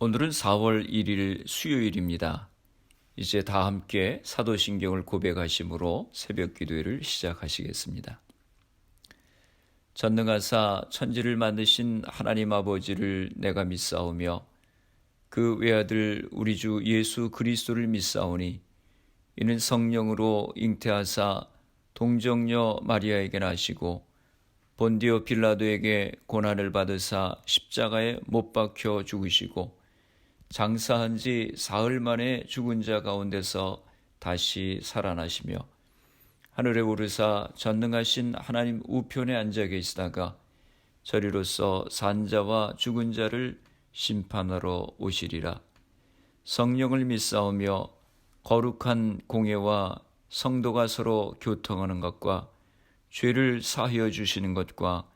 오늘은 4월 1일 수요일입니다. 이제 다 함께 사도신경을 고백하심으로 새벽 기도회를 시작하시겠습니다. 전능하사 천지를 만드신 하나님 아버지를 내가 믿사오며 그 외아들 우리 주 예수 그리스도를 믿사오니 이는 성령으로 잉태하사 동정녀 마리아에게 나시고 본디오 빌라도에게 고난을 받으사 십자가에 못 박혀 죽으시고 장사한 지 사흘 만에 죽은 자 가운데서 다시 살아나시며 하늘에 오르사 전능하신 하나님 우편에 앉아 계시다가 저리로서 산자와 죽은 자를 심판하러 오시리라. 성령을 믿사오며 거룩한 공예와 성도가 서로 교통하는 것과 죄를 사하여 주시는 것과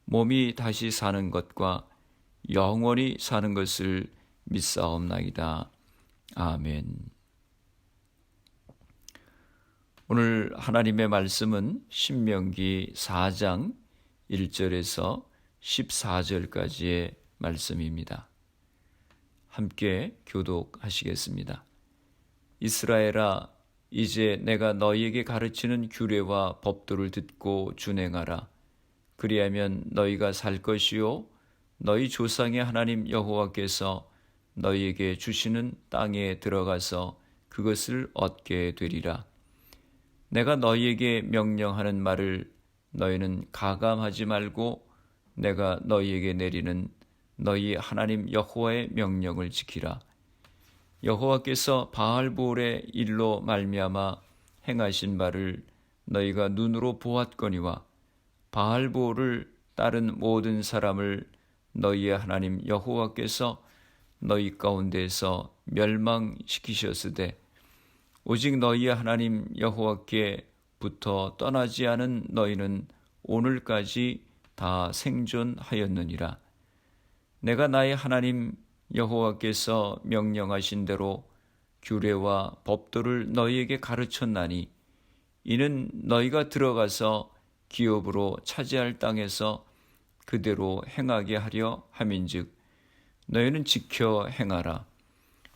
몸이 다시 사는 것과 영원히 사는 것을 믿사옵나이다. 아멘. 오늘 하나님의 말씀은 신명기 4장 1절에서 14절까지의 말씀입니다. 함께 교독하시겠습니다. 이스라엘아, 이제 내가 너희에게 가르치는 규례와 법도를 듣고 준행하라. 그리하면 너희가 살 것이요 너희 조상의 하나님 여호와께서 너희에게 주시는 땅에 들어가서 그것을 얻게 되리라. 내가 너희에게 명령하는 말을 너희는 가감하지 말고 내가 너희에게 내리는 너희 하나님 여호와의 명령을 지키라. 여호와께서 바알보올의 일로 말미암아 행하신 바를 너희가 눈으로 보았거니와 바알보올을 따른 모든 사람을 너희의 하나님 여호와께서 너희 가운데서 멸망시키셨으되 오직 너희의 하나님 여호와께 부터 떠나지 않은 너희는 오늘까지 다 생존하였느니라. 내가 나의 하나님 여호와께서 명령하신 대로 규례와 법도를 너희에게 가르쳤나니 이는 너희가 들어가서 기업으로 차지할 땅에서 그대로 행하게 하려 함인즉 너희는 지켜 행하라.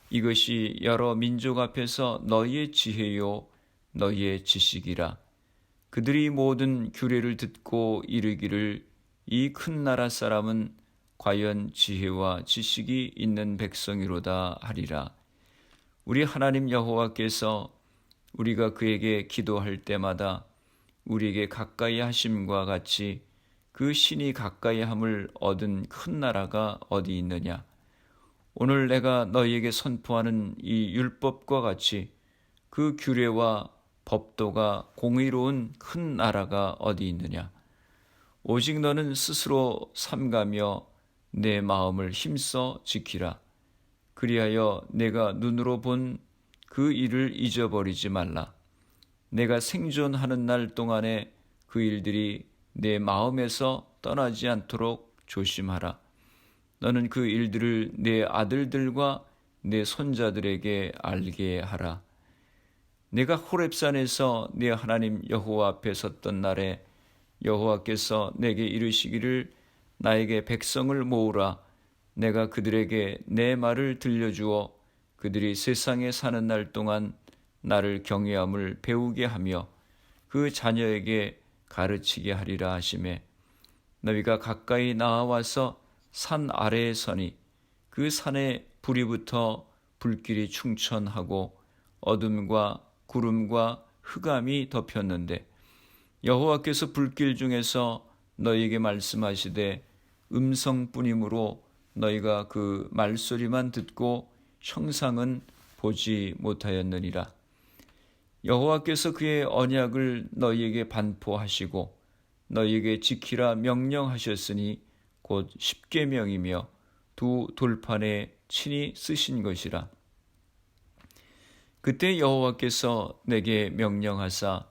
이것이 여러 민족 앞에서 너희의 지혜요 너희의 지식이라. 그들이 모든 규례를 듣고 이르기를 이 큰 나라 사람은 과연 지혜와 지식이 있는 백성이로다 하리라. 우리 하나님 여호와께서 우리가 그에게 기도할 때마다 우리에게 가까이 하심과 같이 그 신이 가까이 함을 얻은 큰 나라가 어디 있느냐. 오늘 내가 너희에게 선포하는 이 율법과 같이 그 규례와 법도가 공의로운 큰 나라가 어디 있느냐. 오직 너는 스스로 삼가며 내 마음을 힘써 지키라. 그리하여 내가 눈으로 본 그 일을 잊어버리지 말라. 내가 생존하는 날 동안에 그 일들이 내 마음에서 떠나지 않도록 조심하라. 너는 그 일들을 내 아들들과 내 손자들에게 알게 하라. 내가 호렙산에서 내 하나님 여호와 앞에 섰던 날에 여호와께서 내게 이르시기를 나에게 백성을 모으라. 내가 그들에게 내 말을 들려주어 그들이 세상에 사는 날 동안 나를 경외함을 배우게 하며 그 자녀에게 가르치게 하리라 하시매 너희가 가까이 나와서 산 아래에 서니 그 산에 불이 붙어 불길이 충천하고 어둠과 구름과 흑암이 덮였는데 여호와께서 불길 중에서 너희에게 말씀하시되 음성뿐이므로 너희가 그 말소리만 듣고 형상은 보지 못하였느니라. 여호와께서 그의 언약을 너희에게 반포하시고 너희에게 지키라 명령하셨으니 곧 십계명이며 두 돌판에 친히 쓰신 것이라. 그때 여호와께서 내게 명령하사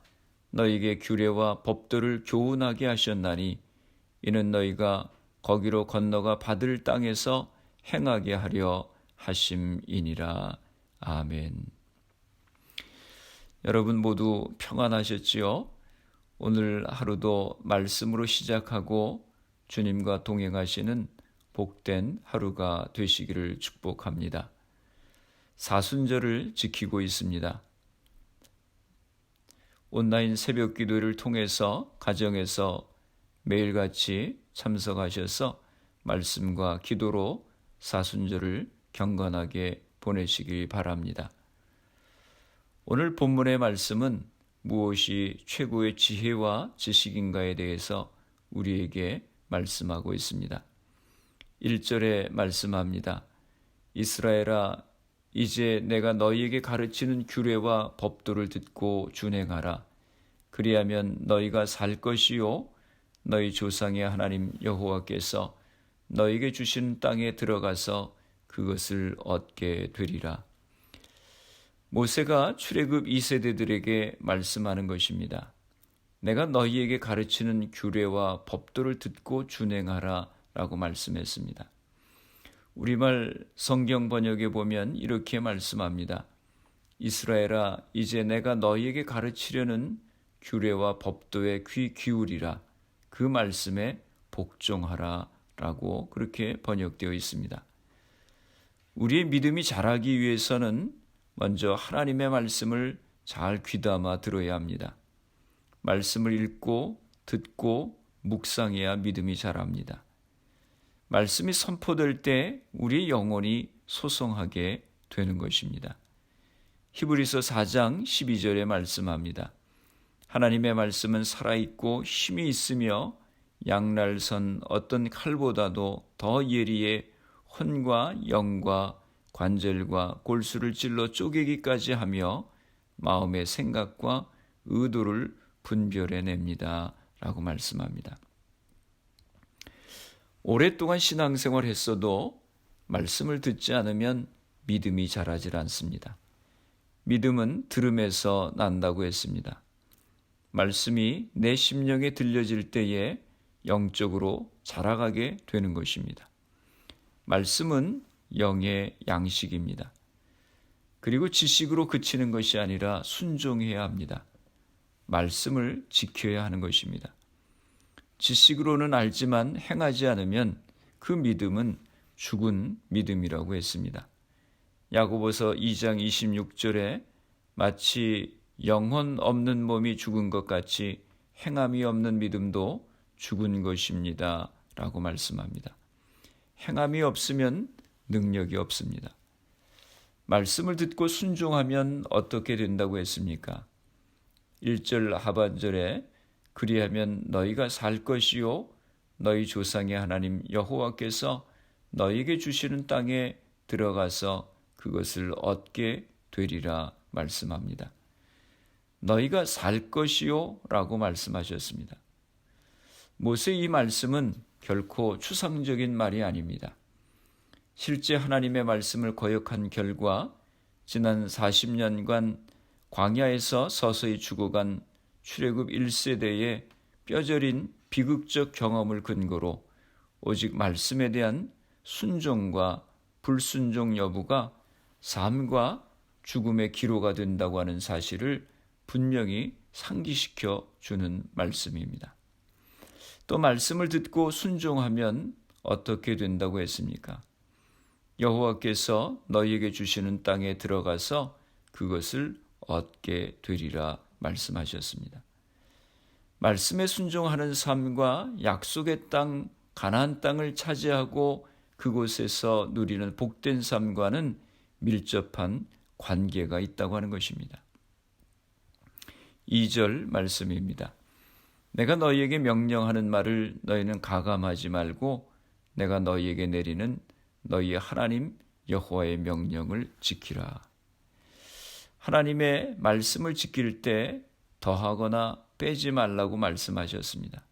너희에게 규례와 법도를 교훈하게 하셨나니 이는 너희가 거기로 건너가 받을 땅에서 행하게 하려 하심이니라. 아멘. 여러분 모두 평안하셨지요? 오늘 하루도 말씀으로 시작하고 주님과 동행하시는 복된 하루가 되시기를 축복합니다. 사순절을 지키고 있습니다. 온라인 새벽 기도를 통해서 가정에서 매일같이 참석하셔서 말씀과 기도로 사순절을 경건하게 보내시기 바랍니다. 오늘 본문의 말씀은 무엇이 최고의 지혜와 지식인가에 대해서 우리에게 말씀하고 있습니다. 1절에 말씀합니다. 이스라엘아, 이제 내가 너희에게 가르치는 규례와 법도를 듣고 준행하라. 그리하면 너희가 살 것이요 너희 조상의 하나님 여호와께서 너희에게 주신 땅에 들어가서 그것을 얻게 되리라. 모세가 출애굽 2세대들에게 말씀하는 것입니다. 내가 너희에게 가르치는 규례와 법도를 듣고 준행하라 라고 말씀했습니다. 우리말 성경 번역에 보면 이렇게 말씀합니다. 이스라엘아, 이제 내가 너희에게 가르치려는 규례와 법도에 귀 기울이라. 그 말씀에 복종하라 라고 그렇게 번역되어 있습니다. 우리의 믿음이 자라기 위해서는 먼저 하나님의 말씀을 잘 귀담아 들어야 합니다. 말씀을 읽고 듣고 묵상해야 믿음이 자랍니다. 말씀이 선포될 때 우리의 영혼이 소성하게 되는 것입니다. 히브리서 4장 12절에 말씀합니다. 하나님의 말씀은 살아있고 힘이 있으며 양날선 어떤 칼보다도 더 예리해 혼과 영과 관절과 골수를 찔러 쪼개기까지 하며 마음의 생각과 의도를 분별해냅니다. 라고 말씀합니다. 오랫동안 신앙생활 했어도 말씀을 듣지 않으면 믿음이 자라질 않습니다. 믿음은 들음에서 난다고 했습니다. 말씀이 내 심령에 들려질 때에 영적으로 자라가게 되는 것입니다. 말씀은 영의 양식입니다. 그리고 지식으로 그치는 것이 아니라 순종해야 합니다. 말씀을 지켜야 하는 것입니다. 지식으로는 알지만 행하지 않으면 그 믿음은 죽은 믿음이라고 했습니다. 야고보서 2장 26절에 마치 영혼 없는 몸이 죽은 것 같이 행함이 없는 믿음도 죽은 것입니다. 라고 말씀합니다. 행함이 없으면 능력이 없습니다. 말씀을 듣고 순종하면 어떻게 된다고 했습니까? 1절 하반절에 그리하면 너희가 살 것이요 너희 조상의 하나님 여호와께서 너희에게 주시는 땅에 들어가서 그것을 얻게 되리라 말씀합니다. 너희가 살 것이요 라고 말씀하셨습니다. 모세의 이 말씀은 결코 추상적인 말이 아닙니다. 실제 하나님의 말씀을 거역한 결과 지난 40년간 광야에서 서서히 죽어간 출애굽 1세대의 뼈저린 비극적 경험을 근거로 오직 말씀에 대한 순종과 불순종 여부가 삶과 죽음의 기로가 된다고 하는 사실을 분명히 상기시켜 주는 말씀입니다. 또 말씀을 듣고 순종하면 어떻게 된다고 했습니까? 여호와께서 너희에게 주시는 땅에 들어가서 그것을 얻게 되리라 말씀하셨습니다. 말씀에 순종하는 삶과 약속의 땅 가나안 땅을 차지하고 그곳에서 누리는 복된 삶과는 밀접한 관계가 있다고 하는 것입니다. 2절 말씀입니다. 내가 너희에게 명령하는 말을 너희는 가감하지 말고 내가 너희에게 내리는 너희의 하나님 여호와의 명령을 지키라. 하나님의 말씀을 지킬 때 더하거나 빼지 말라고 말씀하셨습니다.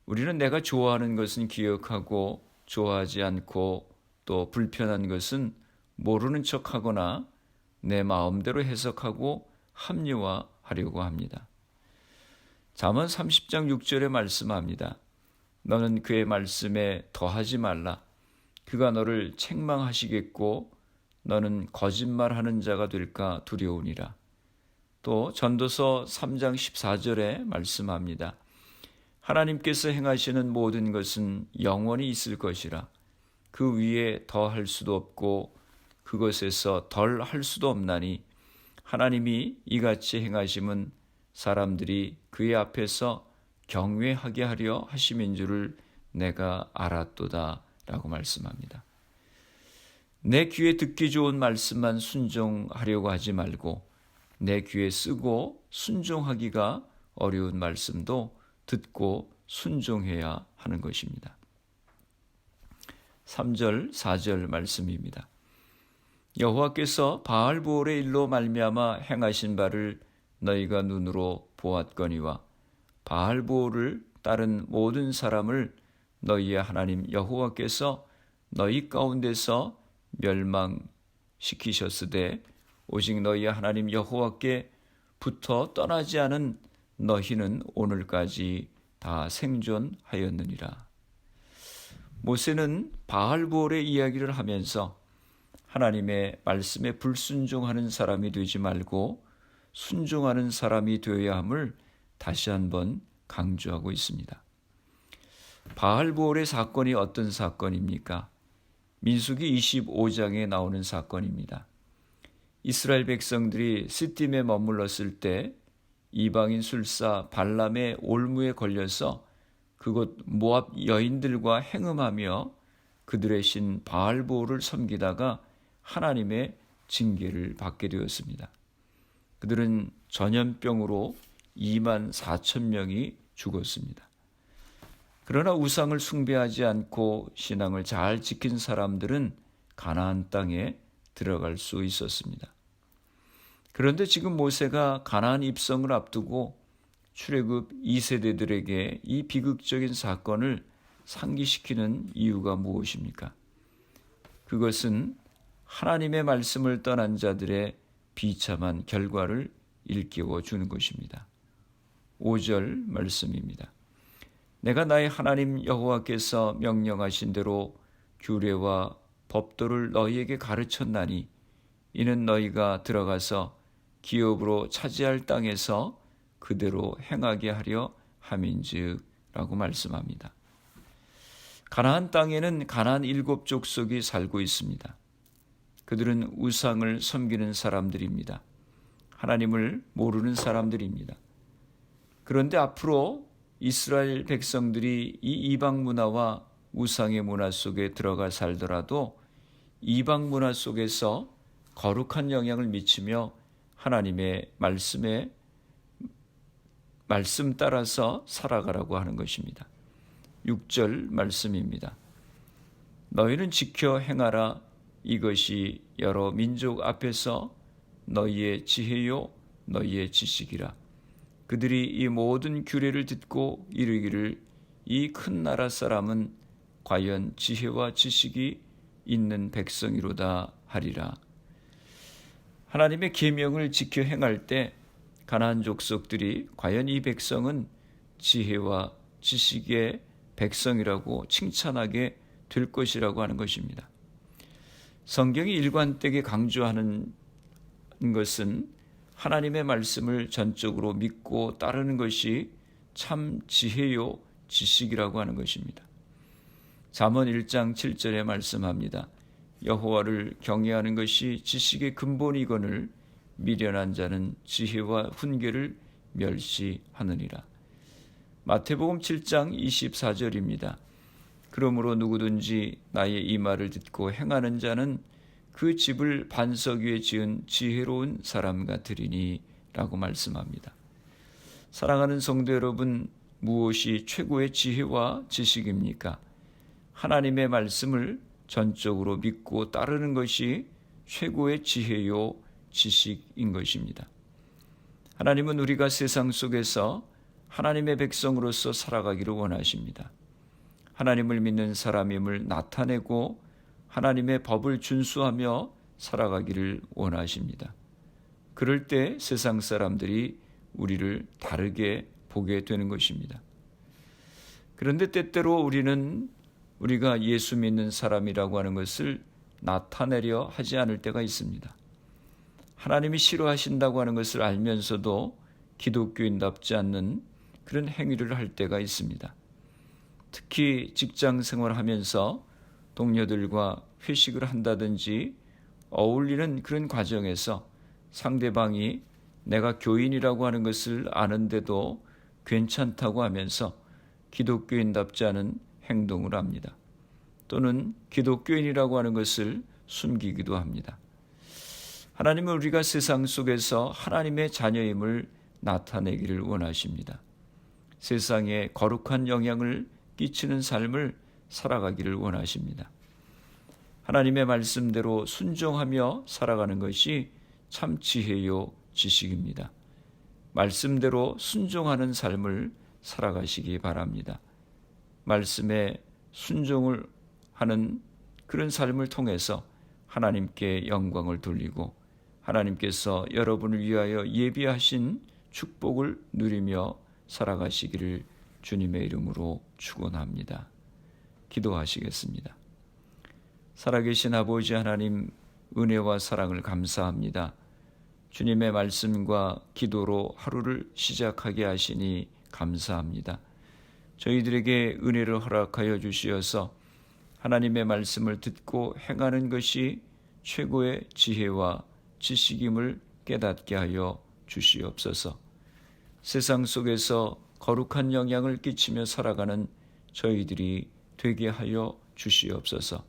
우리는 내가 좋아하는 것은 기억하고 좋아하지 않고 또 불편한 것은 모르는 척하거나 내 마음대로 해석하고 합리화하려고 합니다. 잠언 30장 6절에 말씀합니다. 너는 그의 말씀에 더하지 말라. 그가 너를 책망하시겠고 너는 거짓말하는 자가 될까 두려우니라. 또 전도서 3장 14절에 말씀합니다. 하나님께서 행하시는 모든 것은 영원히 있을 것이라 그 위에 더 할 수도 없고 그것에서 덜 할 수도 없나니 하나님이 이같이 행하심은 사람들이 그의 앞에서 경외하게 하려 하심인 줄을 내가 알았도다 라고 말씀합니다. 내 귀에 듣기 좋은 말씀만 순종하려고 하지 말고 내 귀에 쓰고 순종하기가 어려운 말씀도 듣고 순종해야 하는 것입니다. 3절, 4절 말씀입니다. 여호와께서 바알보올의 일로 말미암아 행하신 바를 너희가 눈으로 보았거니와 바알보올을 따른 모든 사람을 너희의 하나님 여호와께서 너희 가운데서 멸망시키셨으되 오직 너희의 하나님 여호와께 붙어 떠나지 않은 너희는 오늘까지 다 생존하였느니라. 모세는 바알보올의 이야기를 하면서 하나님의 말씀에 불순종하는 사람이 되지 말고 순종하는 사람이 되어야 함을 다시 한번 강조하고 있습니다. 바알보올의 사건이 어떤 사건입니까? 민수기 25장에 나오는 사건입니다. 이스라엘 백성들이 시딤에 머물렀을 때 이방인 술사 발람의 올무에 걸려서 그곳 모압 여인들과 행음하며 그들의 신 바알보올을 섬기다가 하나님의 징계를 받게 되었습니다. 그들은 전염병으로 2만 4천 명이 죽었습니다. 그러나 우상을 숭배하지 않고 신앙을 잘 지킨 사람들은 가나안 땅에 들어갈 수 있었습니다. 그런데 지금 모세가 가나안 입성을 앞두고 출애굽 2세대들에게 이 비극적인 사건을 상기시키는 이유가 무엇입니까? 그것은 하나님의 말씀을 떠난 자들의 비참한 결과를 일깨워 주는 것입니다. 5절 말씀입니다. 내가 나의 하나님 여호와께서 명령하신 대로 규례와 법도를 너희에게 가르쳤나니 이는 너희가 들어가서 기업으로 차지할 땅에서 그대로 행하게 하려 함인즉 라고 말씀합니다. 가나안 땅에는 가나안 7족속이 살고 있습니다. 그들은 우상을 섬기는 사람들입니다. 하나님을 모르는 사람들입니다. 그런데 앞으로 이스라엘 백성들이 이 이방 문화와 우상의 문화 속에 들어가 살더라도 이방 문화 속에서 거룩한 영향을 미치며 하나님의 말씀 따라서 살아가라고 하는 것입니다. 6절 말씀입니다. 너희는 지켜 행하라. 이것이 여러 민족 앞에서 너희의 지혜요 너희의 지식이라. 그들이 이 모든 규례를 듣고 이르기를 이 큰 나라 사람은 과연 지혜와 지식이 있는 백성이로다 하리라. 하나님의 계명을 지켜 행할 때 가나안 족속들이 과연 이 백성은 지혜와 지식의 백성이라고 칭찬하게 될 것이라고 하는 것입니다. 성경이 일관되게 강조하는 것은 하나님의 말씀을 전적으로 믿고 따르는 것이 참 지혜요 지식이라고 하는 것입니다. 잠언 1장 7절에 말씀합니다. 여호와를 경외하는 것이 지식의 근본이거늘 미련한 자는 지혜와 훈계를 멸시하느니라. 마태복음 7장 24절입니다. 그러므로 누구든지 나의 이 말을 듣고 행하는 자는 그 집을 반석 위에 지은 지혜로운 사람 같으리니 라고 말씀합니다. 사랑하는 성도 여러분, 무엇이 최고의 지혜와 지식입니까? 하나님의 말씀을 전적으로 믿고 따르는 것이 최고의 지혜요 지식인 것입니다. 하나님은 우리가 세상 속에서 하나님의 백성으로서 살아가기를 원하십니다. 하나님을 믿는 사람임을 나타내고 하나님의 법을 준수하며 살아가기를 원하십니다. 그럴 때 세상 사람들이 우리를 다르게 보게 되는 것입니다. 그런데 때때로 우리가 예수 믿는 사람이라고 하는 것을 나타내려 하지 않을 때가 있습니다. 하나님이 싫어하신다고 하는 것을 알면서도 기독교인답지 않는 그런 행위를 할 때가 있습니다. 특히 직장 생활하면서 동료들과 회식을 한다든지 어울리는 그런 과정에서 상대방이 내가 교인이라고 하는 것을 아는데도 괜찮다고 하면서 기독교인답지 않은 행동을 합니다. 또는 기독교인이라고 하는 것을 숨기기도 합니다. 하나님은 우리가 세상 속에서 하나님의 자녀임을 나타내기를 원하십니다. 세상에 거룩한 영향을 끼치는 삶을 살아가기를 원하십니다. 하나님의 말씀대로 순종하며 살아가는 것이 참 지혜요 지식입니다. 말씀대로 순종하는 삶을 살아가시기 바랍니다. 말씀에 순종을 하는 그런 삶을 통해서 하나님께 영광을 돌리고 하나님께서 여러분을 위하여 예비하신 축복을 누리며 살아가시기를 주님의 이름으로 축원합니다. 기도하시겠습니다. 살아계신 아버지 하나님, 은혜와 사랑을 감사합니다. 주님의 말씀과 기도로 하루를 시작하게 하시니 감사합니다. 저희들에게 은혜를 허락하여 주시어서 하나님의 말씀을 듣고 행하는 것이 최고의 지혜와 지식임을 깨닫게 하여 주시옵소서. 세상 속에서 거룩한 영향을 끼치며 살아가는 저희들이 되게 하여 주시옵소서.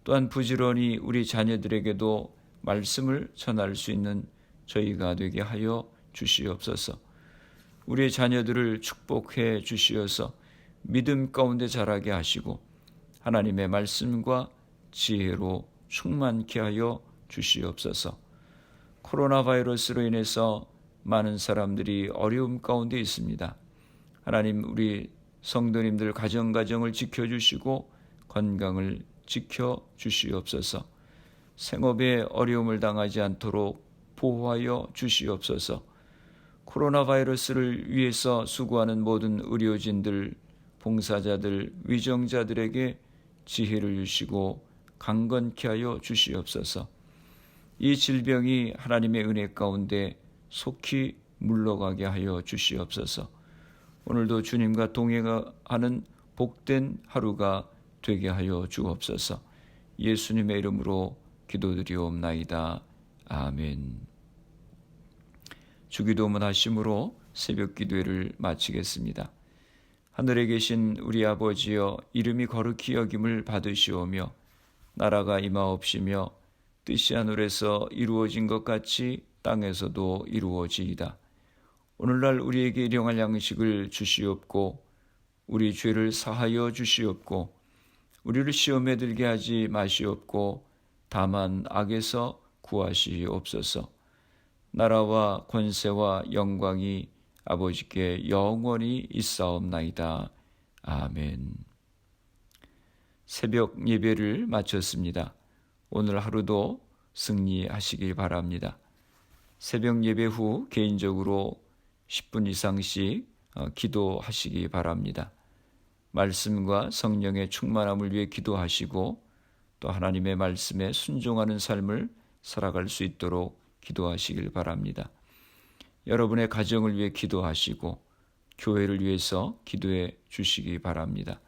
또한 부지런히 우리 자녀들에게도 말씀을 전할 수 있는 저희가 되게 하여 주시옵소서. 우리의 자녀들을 축복해 주시어서 믿음 가운데 자라게 하시고 하나님의 말씀과 지혜로 충만케 하여 주시옵소서. 코로나 바이러스로 인해서 많은 사람들이 어려움 가운데 있습니다. 하나님, 우리 성도님들 가정을 지켜주시고 건강을 지켜주시옵소서. 생업에 어려움을 당하지 않도록 보호하여 주시옵소서. 코로나 바이러스를 위해서 수고하는 모든 의료진들, 봉사자들, 위정자들에게 지혜를 주시고 강건케 하여 주시옵소서. 이 질병이 하나님의 은혜 가운데 속히 물러가게 하여 주시옵소서. 오늘도 주님과 동행하는 복된 하루가 되게 하여 주옵소서. 예수님의 이름으로 기도드리옵나이다. 아멘. 주기도문 하심으로 새벽 기도회를 마치겠습니다. 하늘에 계신 우리 아버지여, 이름이 거룩히 여김을 받으시오며 나라가 임하옵시며 뜻이 하늘에서 이루어진 것 같이 땅에서도 이루어지이다. 오늘날 우리에게 일용할 양식을 주시옵고 우리 죄를 사하여 주시옵고 우리를 시험에 들게 하지 마시옵고 다만 악에서 구하시옵소서. 나라와 권세와 영광이 아버지께 영원히 있사옵나이다. 아멘. 새벽 예배를 마쳤습니다. 오늘 하루도 승리하시길 바랍니다. 새벽 예배 후 개인적으로 10분 이상씩 기도하시기 바랍니다. 말씀과 성령의 충만함을 위해 기도하시고 또 하나님의 말씀에 순종하는 삶을 살아갈 수 있도록 기도하시길 바랍니다. 여러분의 가정을 위해 기도하시고 교회를 위해서 기도해 주시기 바랍니다.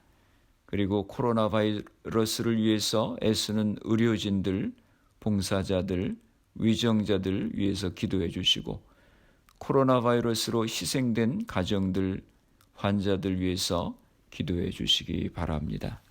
그리고 코로나 바이러스를 위해서 애쓰는 의료진들, 봉사자들, 위정자들 위해서 기도해 주시고 코로나 바이러스로 희생된 가정들, 환자들 위해서 기도해 주시기 바랍니다.